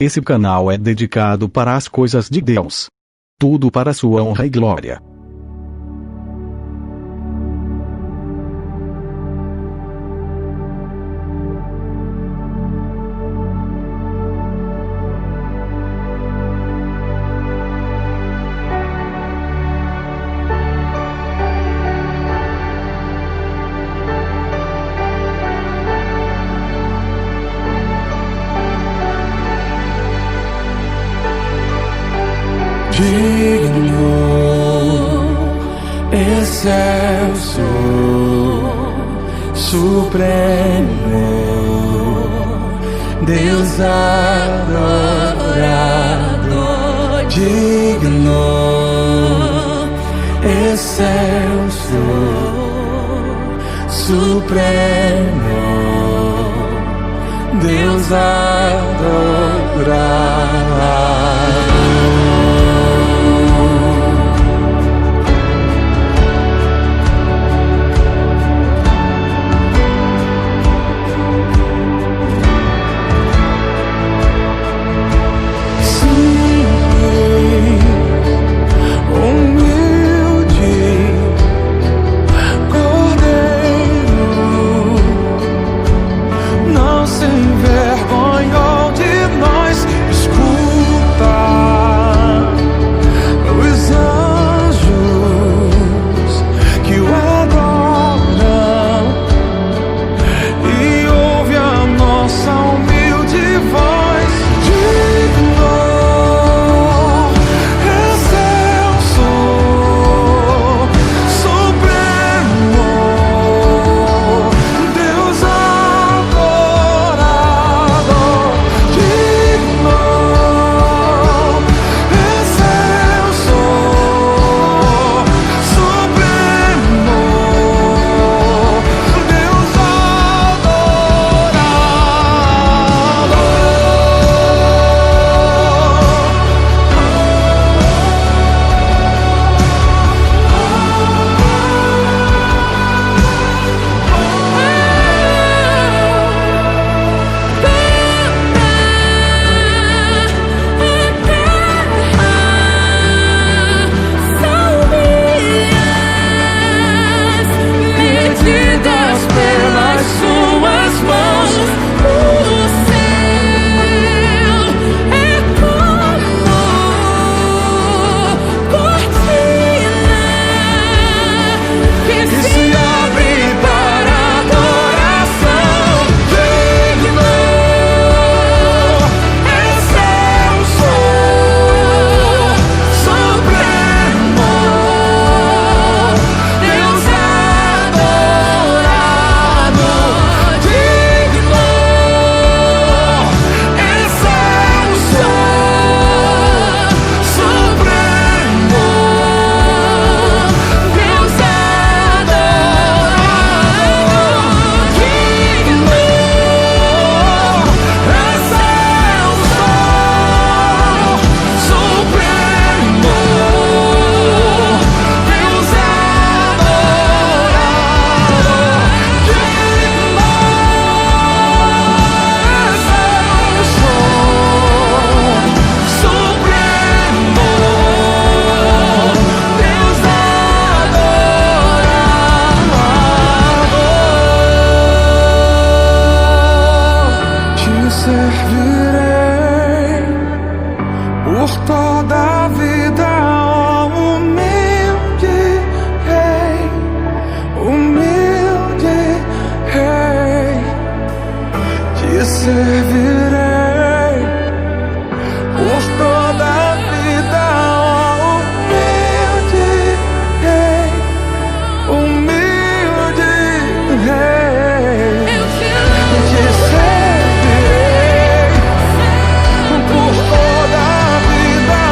Esse canal é dedicado para as coisas de Deus. Tudo para sua honra e glória. Digno, excelso, supremo, Deus adorado. Digno, excelso, supremo, Deus adorado. Servirei por toda a vida, ó humilde rei, te servirei por toda a vida, ó humilde rei, te servirei por toda a vida.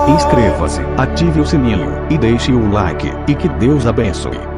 Inscreva-se, ative o sininho e deixe o like, e que Deus abençoe.